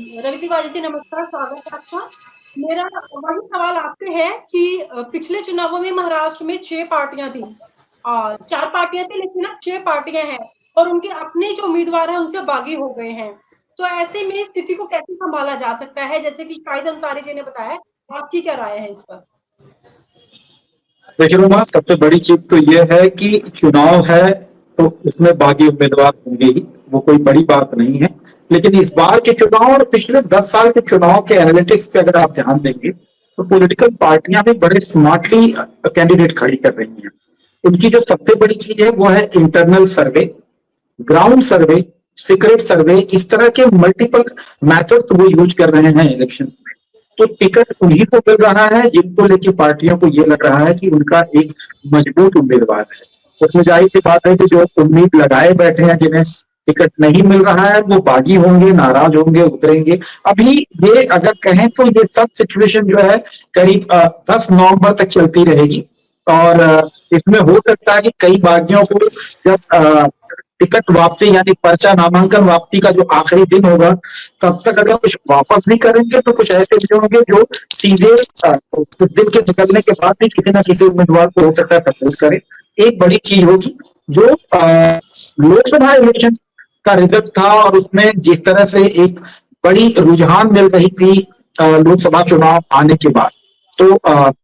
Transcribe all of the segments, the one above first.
रवि तिवारी जी नमस्कार, स्वागत है आपका। मेरा वही सवाल आपसे है कि पिछले चुनावों में महाराष्ट्र में 6 पार्टियां थी और 4 पार्टियां थी लेकिन अब 6 पार्टियां हैं और उनके अपने जो उम्मीदवार हैं उनसे बागी हो गए हैं। तो ऐसे में स्थिति को कैसे संभाला जा सकता है? जैसे कि शाहिद अंसारी जी ने बताया, आपकी क्या राय है इस पर? देखिए रोमा, सबसे बड़ी चीज तो यह है कि चुनाव है तो उसमें बागी उम्मीदवार होंगे ही। वो कोई बड़ी बात नहीं है। लेकिन इस बार के चुनाव और पिछले 10 साल के चुनाव के एनालिटिक्स पे अगर आप ध्यान देंगे तो पॉलिटिकल पार्टियां भी बड़े स्मार्टली कैंडिडेट खड़ी कर रही हैं। उनकी जो सबसे बड़ी चीज है वो है इंटरनल सर्वे, ग्राउंड सर्वे, सीक्रेट सर्वे, इस तरह के मल्टीपल मेथड्स वो यूज कर रहे हैं इलेक्शंस में। तो टिकट उन्हीं को मिल रहा है जिनको लेके पार्टियों को ये लग रहा है कि उनका एक मजबूत उम्मीदवार है। उसमें जाहिर सी बात है कि जो उम्मीद लगाए बैठे हैं, जिन्हें टिकट नहीं मिल रहा है, वो बागी होंगे, नाराज होंगे, उतरेंगे। अभी ये अगर कहें तो ये सब सिचुएशन जो है करीब 10 नवंबर तक चलती रहेगी। और इसमें हो सकता है कि कई बागियों को जब टिकट वापसी यानी पर्चा नामांकन वापसी का जो आखिरी दिन होगा, तब तक अगर कुछ वापस नहीं करेंगे तो कुछ ऐसे भी होंगे जो सीधे कुछ दिन के निकलने के बाद भी किसी ना किसी उम्मीदवार को हो सकता है सपोर्ट करें। एक बड़ी चीज होगी जो लोकसभा इलेक्शन का रिजल्ट था और उसमें जिस तरह से एक बड़ी रुझान मिल रही थी लोकसभा चुनाव आने के बाद, तो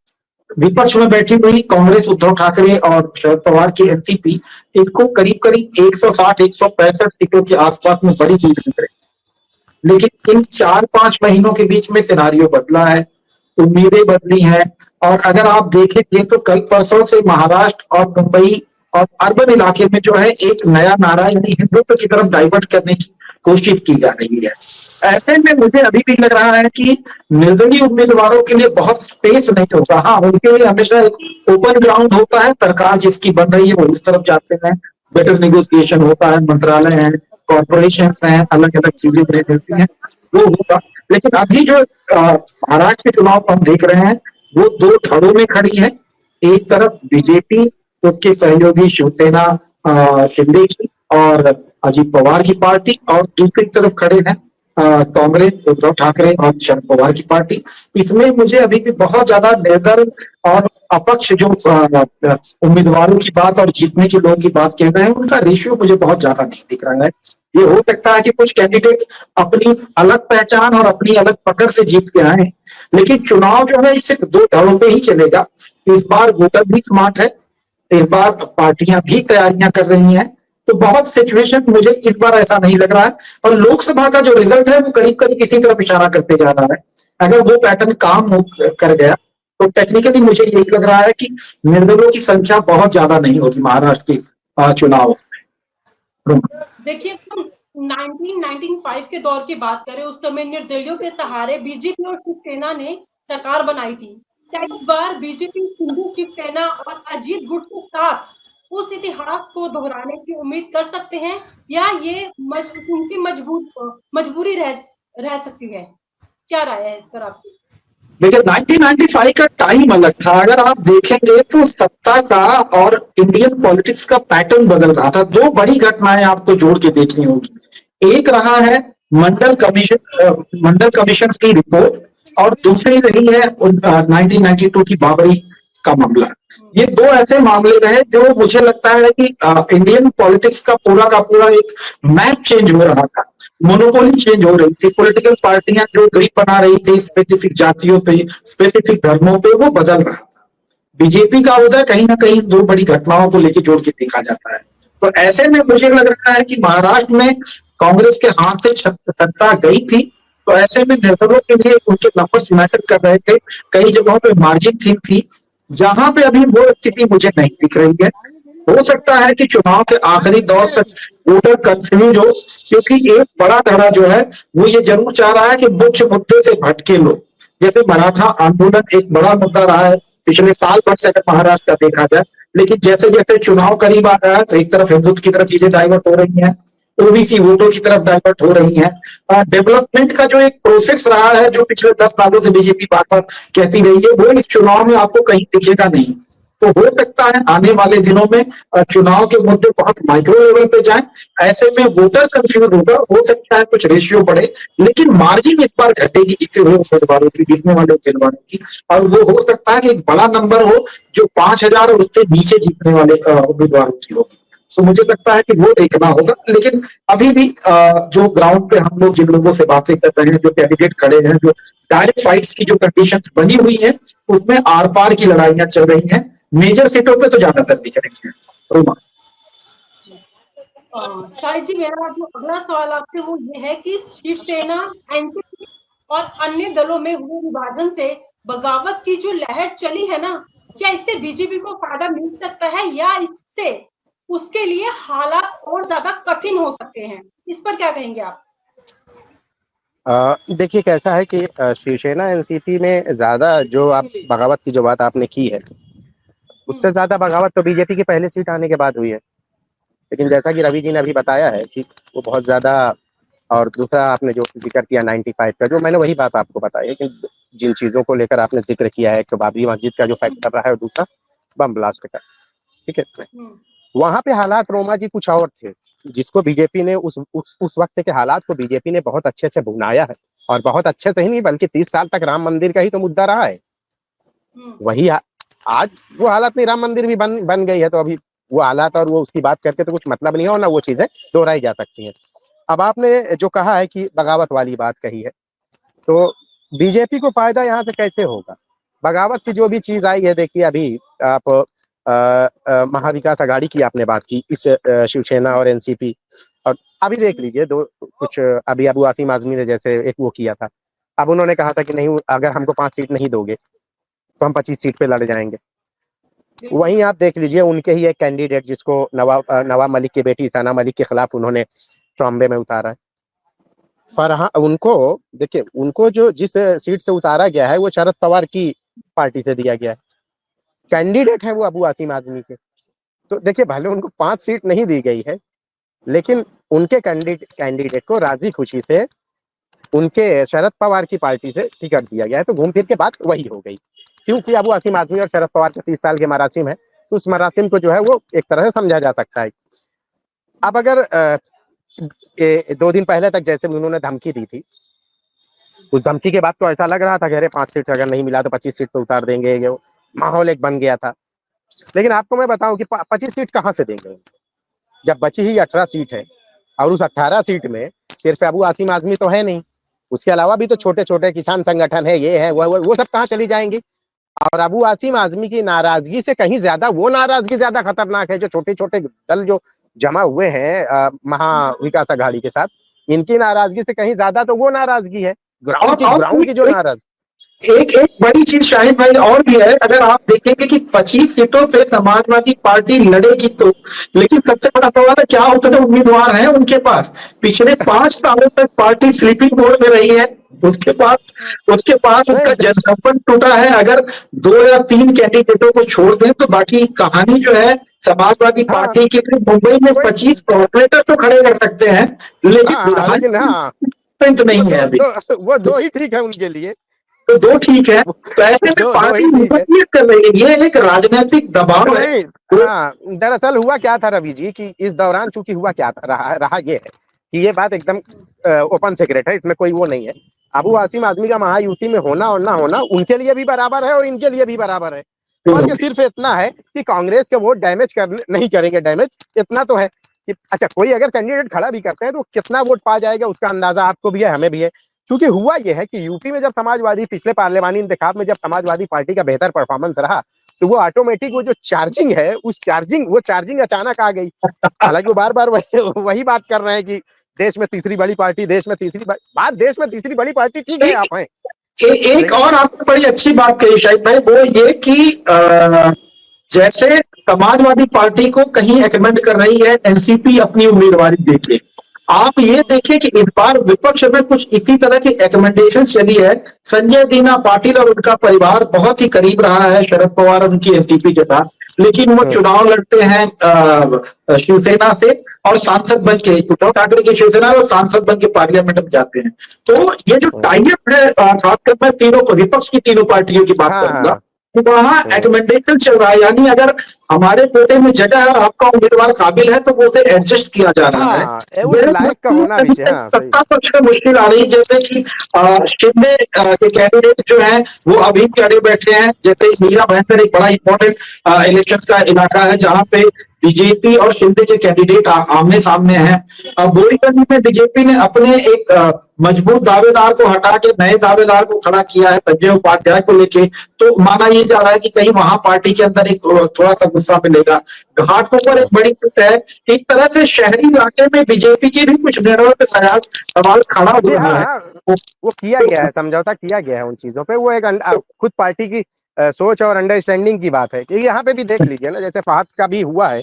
विपक्ष में बैठी हुई कांग्रेस, उद्धव ठाकरे और शरद पवार की एनसीपी, इनको करीब करीब 160-165 सीटों के आसपास में बड़ी जीत मिल रही। लेकिन इन 4-5 महीनों के बीच में सिनारियो बदला है, उम्मीदें बदली हैं। और अगर आप देखेंगे तो कल परसों से महाराष्ट्र और मुंबई और अर्बन इलाके में जो है एक नया नारा यानी हिंदुत्व की तरफ डाइवर्ट करने की कोशिश की जा रही है। ऐसे में मुझे अभी भी लग रहा है कि निर्दलीय उम्मीदवारों के लिए बहुत स्पेस नहीं होगा। हाँ, उनके लिए हमेशा एक ओपन ग्राउंड होता है, सरकार जिसकी बन रही है वो उस तरफ जाते हैं, बेटर निगोसिएशन होता है, मंत्रालय है, कॉर्पोरेशन हैं, अलग अलग चीजें उन्हें मिलती हैं, वो होगा। लेकिन अभी जो महाराष्ट्र के चुनाव को हम देख रहे हैं वो दो धड़ों में खड़ी है। एक तरफ बीजेपी, उसके सहयोगी शिवसेना, शिंदे की और अजीत पवार की पार्टी, और दूसरी तरफ खड़े हैं कांग्रेस, उद्धव ठाकरे और शरद पवार की पार्टी। इसमें मुझे अभी भी बहुत ज्यादा निर्दल और अपक्ष जो उम्मीदवारों की बात और जीतने के लोगों की बात कह रहे हैं, उनका रेशियो मुझे बहुत ज्यादा नहीं दिख रहा है। ये हो सकता है कि कुछ कैंडिडेट अपनी अलग पहचान और अपनी अलग पकड़ से जीत के आए, लेकिन चुनाव जो है सिर्फ दो दलों पे ही चलेगा। इस बार वोटर भी स्मार्ट है, इस बार पार्टियां भी तैयारियां कर रही हैं। तो बहुत सिचुएशन मुझे इस बार ऐसा नहीं लग रहा है। और लोकसभा का जो रिजल्ट है वो करीब करीब इसी तरफ इशारा करते जा रहा है। अगर वो पैटर्न कर गया तो टेक्निकली मुझे ये लग रहा है कि निर्दलों की संख्या बहुत ज्यादा नहीं होगी महाराष्ट्र के चुनाव में। देखिए, हम 1995 के दौर की बात करें, उस समय निर्दलियों के सहारे बीजेपी और शिवसेना ने सरकार बनाई थी। क्या इस बार बीजेपी, सिंधु शिवसेना और अजीत गुट के साथ उस इतिहास को दोहराने की उम्मीद कर सकते हैं, या ये उनकी मजबूरी रह सकती है? क्या राय है इस पर आपकी? देखिए 1995 का टाइम अलग था। अगर आप देखेंगे तो सत्ता का और इंडियन पॉलिटिक्स का पैटर्न बदल रहा था। दो बड़ी घटनाएं आपको जोड़ के देखनी होगी। एक रहा है मंडल कमीशन की रिपोर्ट, और दूसरी रही है 1992 की बाबरी का मामला। ये दो ऐसे मामले रहे जो मुझे लगता है कि इंडियन पॉलिटिक्स का पूरा एक मैप चेंज हो रहा था, मोनोपोली चेंज हो रही थी। पॉलिटिकल पार्टियां जो ग्रिप बना रही थी स्पेसिफिक जातियों पे, स्पेसिफिक धर्मों पे, वो बदल रहा था। बीजेपी का उदय कहीं ना कहीं दो बड़ी घटनाओं को लेकर जोड़ के देखा जाता है। तो ऐसे में मुझे लग रहा है कि महाराष्ट्र में कांग्रेस के हाथ से सत्ता गई थी, तो ऐसे में निर्दलों के लिए उनके नंबर्स मैटर कर रहे थे। कई जगहों पे मार्जिन थी जहां पे अभी वो स्थिति मुझे नहीं दिख रही है। हो सकता है कि चुनाव के आखिरी दौर तक वोटर कंफ्यूज हो, क्योंकि एक बड़ा धड़ा जो है वो ये जरूर चाह रहा है कि मुख्य मुद्दे से भटके लोग, जैसे मराठा आंदोलन एक बड़ा मुद्दा रहा है पिछले साल भर से अगर महाराष्ट्र का देखा जाए। लेकिन जैसे जैसे चुनाव करीब आ रहा है तो एक तरफ हिंदुत्व की तरफ चीजें डाइवर्ट हो रही हैं, ओबीसी वोटों की तरफ डाइवर्ट हो रही है। डेवलपमेंट का जो एक प्रोसेस रहा है जो पिछले 10 सालों से बीजेपी बार बार कहती रही है, वो इस चुनाव में आपको कहीं दिखेगा नहीं। तो हो सकता है आने वाले दिनों में चुनाव के मुद्दे बहुत माइक्रो लेवल पे जाएं। ऐसे में वोटर कंफ्यूज होगा, हो सकता है कुछ रेशियो बढ़े, लेकिन मार्जिन इस बार घटेगी जीते हुए उम्मीदवारों की, जीतने वाले उम्मीदवारों की। और वो हो सकता है कि एक बड़ा नंबर हो जो 5,000 और उससे नीचे जीतने वाले उम्मीदवारों की होगी। तो मुझे लगता है कि वो देखना होगा। लेकिन अभी भी जो ग्राउंड पे हम लोग जिन लोगों से बातें कर रहे हैं, जो कैंडिडेट खड़े हैं, जो डायरेक्ट फाइट्स की जो कंडीशंस बनी हुई है, उसमें आर पार की लड़ाइयां चल रही हैं। मेजर सीटों पे तो ज्यादातर दिख रही है। रोमा। शाहिद जी, मेरा जो अगला सवाल आपसे वो ये है कि शिवसेना, एनसीपी और अन्य दलों में हुए विभाजन से बगावत की जो लहर चली है ना, क्या इससे बीजेपी को फायदा मिल सकता है या इससे उसके लिए हालात और ज्यादा कठिन हो सकते हैं? इस पर क्या कहेंगे आप? देखिए कैसा है कि शिवसेना एनसीपी में ज्यादा जो आप बगावत की जो बात आपने की है, उससे ज्यादा बगावत तो बीजेपी की पहले सीट आने के बाद हुई है। लेकिन जैसा कि रवि जी ने अभी बताया है कि वो बहुत ज्यादा, और दूसरा आपने जो जिक्र किया 95 का, जो मैंने वही बात आपको बताई है कि जिन चीजों को लेकर आपने जिक्र किया है, एक बाबरी मस्जिद का जो फैक्टर रहा है और दूसरा बम ब्लास्ट का, ठीक है। वहां पे हालात रोमा जी कुछ और थे, जिसको बीजेपी ने उस वक्त के हालात को बीजेपी ने बहुत अच्छे से भुनाया है, और बहुत अच्छे से ही नहीं बल्कि 30 साल तक राम मंदिर का ही तो मुद्दा रहा है। वही आज वो हालात नहीं, राम मंदिर भी बन गई है, तो अभी वो हालात और वो उसकी बात करके तो कुछ मतलब नहीं है, और ना वो चीजें दोहराई जा सकती हैं। अब आपने जो कहा है कि बगावत वाली बात कही है, तो बीजेपी को फायदा यहाँ से कैसे होगा? बगावत की जो भी चीज आई है, देखिए अभी आप महाविकास आघाड़ी की आपने बात की, इस शिवसेना और एनसीपी, और अभी देख लीजिए दो कुछ अभी अबू आसिम आजमी ने जैसे एक वो किया था। अब उन्होंने कहा था कि नहीं, अगर हमको 5 सीट नहीं दोगे तो हम 25 सीट पे लड़ जाएंगे। वहीं आप देख लीजिए उनके ही एक कैंडिडेट, जिसको नवाब मलिक की बेटी सना मलिक के खिलाफ उन्होंने ट्रॉम्बे में उतारा है। फरहान, उनको देखिए, उनको जो जिस सीट से उतारा गया है वो शरद पवार की पार्टी से दिया गया है, कैंडिडेट है वो अबू आसिम आजमी के। तो देखिए भले उनको 5 सीट नहीं दी गई है, लेकिन उनके कैंडिडेट को राजी खुशी से उनके शरद पवार की पार्टी से टिकट दिया गया है। तो घूम फिर के बात वही हो गई, क्योंकि अबू आसिम आजमी और शरद पवार के 30 साल के मरासिम है, तो उस मरासिम को जो है वो एक तरह से समझा जा सकता है। अब अगर 2 दिन पहले तक जैसे उन्होंने धमकी दी थी, उस धमकी के बाद तो ऐसा लग रहा था कि अरे 5 सीट अगर नहीं मिला तो 25 सीट तो उतार देंगे, माहौल एक बन गया था। लेकिन आपको मैं बताऊं कि 25 सीट कहां से देंगे, जब बची ही 18 सीट है, और उस 18 सीट में सिर्फ अबू आसिम आजमी तो है नहीं, उसके अलावा भी तो छोटे छोटे किसान संगठन है, ये है वो सब कहाँ चली जाएंगी? और अबू आसिम आजमी की नाराजगी से कहीं ज्यादा वो नाराजगी ज्यादा खतरनाक है, जो छोटे छोटे दल जो जमा हुए हैं महाविकास आघाड़ी के साथ, इनकी नाराजगी से कहीं ज्यादा तो वो नाराजगी है, ग्राउंड की जो नाराजगी। एक एक बड़ी चीज शाहिद भाई और भी है, अगर आप देखेंगे कि 25 सीटों पे समाजवादी पार्टी लड़ेगी तो, लेकिन सबसे बड़ा सवाल है क्या उतने उम्मीदवार हैं उनके पास? पिछले 5 सालों तक पार्टी स्लीपिंग मोड में रही है, उसके पास उनका जनसंपर्क टूटा है। अगर 2 या 3 कैंडिडेटों को छोड़ दें तो बाकी कहानी जो है समाजवादी पार्टी की, फिर मुंबई में 25 कॉर्पोरेटर तो खड़े कर सकते हैं, लेकिन नहीं है अभी। वो 2 ही ठीक है उनके लिए, तो 2 ठीक है। तो ऐसे में पार्टी मुकदमियत कर रही है, ये एक राजनीतिक दबाव है। हाँ, दरअसल हुआ क्या था रवि जी कि इस दौरान चूंकि हुआ क्या था, रहा ये है कि ये बात एकदम ओपन सीक्रेट है, इसमें कोई वो नहीं है। अबू आसिम आजमी का महायुति में होना और ना होना उनके लिए भी बराबर है और इनके लिए भी बराबर है। और सिर्फ इतना है कि कांग्रेस के वोट डैमेज नहीं करेंगे, डैमेज इतना तो है कि अच्छा कोई अगर कैंडिडेट खड़ा भी करते हैं तो कितना वोट पा जाएगा उसका अंदाजा आपको भी है, हमें भी है। क्योंकि हुआ यह है कि यूपी में जब समाजवादी पिछले पार्लियामानी इंतखाब में जब समाजवादी पार्टी का बेहतर परफॉर्मेंस रहा, तो वो ऑटोमेटिक वो जो चार्जिंग है वो चार्जिंग अचानक आ गई। हालांकि वो बार बार वही बात कर रहे हैं कि देश में तीसरी बड़ी पार्टी देश में तीसरी बड़ी पार्टी, ठीक है आप हैं। एक और आपने बड़ी अच्छी बात कही शाहिद भाई, वो ये कि जैसे समाजवादी पार्टी को कहीं रिकमेंड कर रही है एनसीपी अपनी उम्मीदवारी देके, आप ये देखिए कि इस बार विपक्ष में कुछ इसी तरह की रिकमेंडेशन चली है। संजय दीना पाटिल और उनका परिवार बहुत ही करीब रहा है शरद पवार और उनकी एनसीपी के साथ, लेकिन वो चुनाव लड़ते हैं शिवसेना से और सांसद बन के, उद्धव ठाकरे की शिवसेना और सांसद बन के पार्लियामेंट में जाते हैं। तो ये जो टाइप है, खासकर मैं तीनों विपक्ष की तीनों पार्टियों की बात करूंगा, वहाँ एकोमेंडेशन चल रहा है, यानी अगर हमारे कोटे में जगह है और आपका उम्मीदवार काबिल है तो वो उसे एडजस्ट किया जा रहा है। उस लायक का होना भी चाहिए। हाँ, सही। सत्ता पक्ष में मुश्किल आ रही है, जैसे कि शिंदे के कैंडिडेट जो हैं वो अभी भी अड़े बैठे हैं। जैसे मीरा भयंकर एक बड़ा इंपॉर्टेंट इलेक्शन का इलाका है जहां पे बीजेपी और शिंदे के कैंडिडेट आमने सामने हैं। बोरीगंज में बीजेपी ने अपने एक मजबूत दावेदार को हटा के नए दावेदार को खड़ा किया है संजय उपाध्याय को लेके। तो माना ये जा रहा है कि कहीं वहां पार्टी के अंदर एक थोड़ा सा गुस्सा मिलेगा। घाटकोपर एक बड़ी बात है। एक तरह से शहरी इलाके में बीजेपी की भी कुछ निर्णयों पे सवाल खड़ा हुआ है। वो किया गया है, समझौता किया गया है उन चीजों पे। वो एक खुद पार्टी की सोच और अंडरस्टैंडिंग की बात है। क्योंकि यहाँ पे भी देख लीजिए ना, जैसे फहद का भी हुआ है,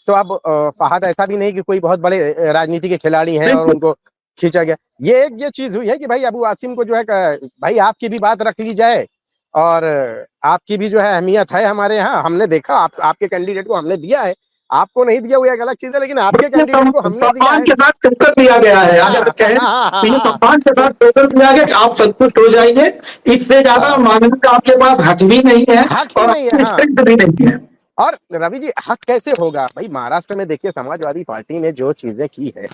तो अब फहद ऐसा भी नहीं कि कोई बहुत बड़े राजनीति के खिलाड़ी हैं और उनको खींचा गया। ये चीज हुई है कि भाई अबू आसिम को जो है भाई आपकी भी बात रख ली जाए और आपकी भी जो है अहमियत है हमारे यहाँ। हमने देखा आपके कैंडिडेट को हमने दिया है, आपको नहीं दिया हुआ एक अलग चीज है, लेकिन आपके कैंडिडेट को हमने दिया है। के साथ टोकन दिया गया है। अगर कहें सम्मान के साथ टोकन दिया गया कि आप संतुष्ट हो जाएंगे, इससे ज्यादा मानने का आपके पास हक भी नहीं है और भी नहीं है। और रवि जी हक कैसे होगा भाई? महाराष्ट्र में देखिए समाजवादी पार्टी ने जो चीजें की है,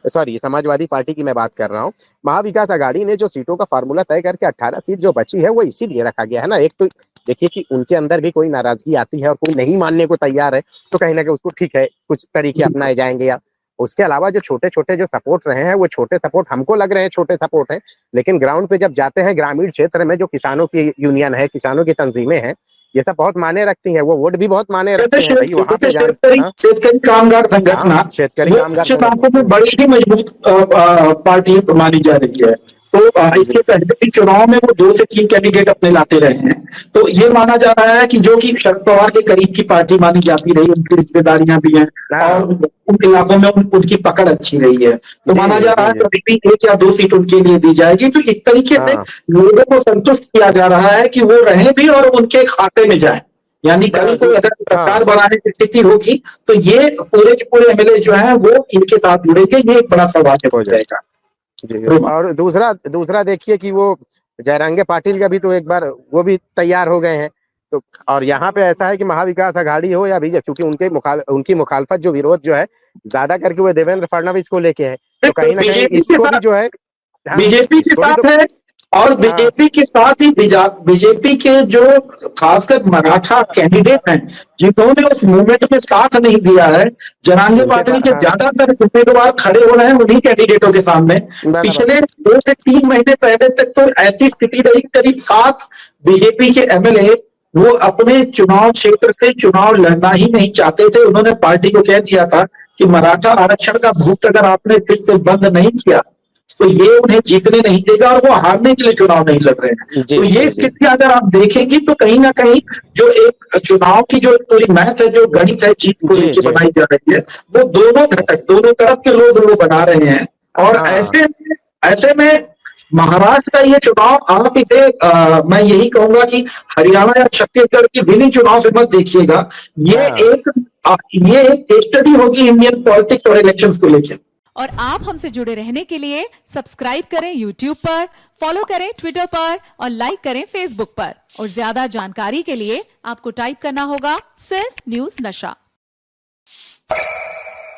सॉरी समाजवादी पार्टी की मैं बात कर रहा हूँ, महाविकास आघाड़ी ने जो सीटों का फार्मूला तय करके 18 सीट जो बची है वो इसीलिए रखा गया है ना। एक तो देखिए कि उनके अंदर भी कोई नाराजगी आती है और कोई नहीं मानने को तैयार है तो कहीं ना कहीं उसको ठीक है कुछ तरीके अपनाए जाएंगे। या उसके अलावा जो छोटे छोटे जो सपोर्ट रहे हैं वो छोटे सपोर्ट हमको लग रहे हैं छोटे सपोर्ट है, लेकिन ग्राउंड पे जब जाते हैं ग्रामीण क्षेत्र में जो किसानों की यूनियन है, किसानों की तंजीमें हैं, ये सब बहुत माने रखती हैं, वो वोट भी बहुत माने रखते हैं भाई वहां पे। शेतकरी कामगार संगठन शेतकरी कामगार में बड़ी ही मजबूत पार्टी मानी जा रही है। तो इसके पहले भी चुनाव में वो 2 से 3 कैंडिडेट अपने लाते रहे हैं। तो ये माना जा रहा है कि जो कि शरद पवार के करीब की पार्टी मानी जाती रही, उनकी रिश्तेदारियां भी हैं और उन इलाकों में उनकी पकड़ अच्छी रही है। तो माना जा रहा है कभी भी 1 या 2 सीट उनके लिए दी जाएगी। तो इस तरीके से लोगों को संतुष्ट किया जा रहा है कि वो रहे भी और उनके खाते में जाए। यानी कल को अगर सरकार बनाने की स्थिति होगी तो ये पूरे के पूरे एमएलए जो है वो इनके साथ जुड़ेंगे। ये एक बड़ा सवाल हो जाएगा जी। और दूसरा देखिए कि वो जयरांगे पाटिल का भी तो एक बार वो भी तैयार हो गए हैं। तो और यहाँ पे ऐसा है कि महाविकास आघाड़ी हो या बीजेपी, क्योंकि उनकी मुखालफत जो विरोध जो है ज्यादा करके वो देवेंद्र फडणवीस को लेके है, तो कहीं ना कहीं इसको भी जो है बीजेपी के साथ है। और बीजेपी के साथ ही बीजेपी के जो खासकर मराठा कैंडिडेट हैं जिन्होंने उस मूवमेंट में साथ नहीं दिया है, जयरांगे पाटिल के ज्यादातर उम्मीदवार खड़े हो रहे हैं उन्हीं कैंडिडेटों के सामने। पिछले 2 से 3 महीने पहले तक तो ऐसी स्थिति रही, करीब 7 बीजेपी के एमएलए वो अपने चुनाव क्षेत्र से चुनाव लड़ना ही नहीं चाहते थे। उन्होंने पार्टी को कह दिया था कि मराठा आरक्षण का भूत अगर आपने फिर से बंद नहीं किया तो ये उन्हें जीतने नहीं देगा और वो हारने के लिए चुनाव नहीं लड़ रहे हैं। तो ये स्थिति अगर आप देखेंगे तो कहीं ना कहीं जो एक चुनाव की जो पूरी मैथ है, जो गणित है जीत को लेकर बनाई जा रही है, वो दोनों घटक दोनों तरफ के लोग वो बना रहे हैं। और ऐसे में महाराष्ट्र का ये चुनाव आप इसे मैं यही कहूंगा कि हरियाणा या छत्तीसगढ़ की विनिंग चुनाव से मत देखिएगा। ये एक केस स्टडी होगी इंडियन पॉलिटिक्स और इलेक्शंस को लेकर। और आप हमसे जुड़े रहने के लिए सब्सक्राइब करें YouTube पर, फॉलो करें Twitter पर और लाइक करें Facebook पर। और ज्यादा जानकारी के लिए आपको टाइप करना होगा सिर्फ न्यूज़ नशा।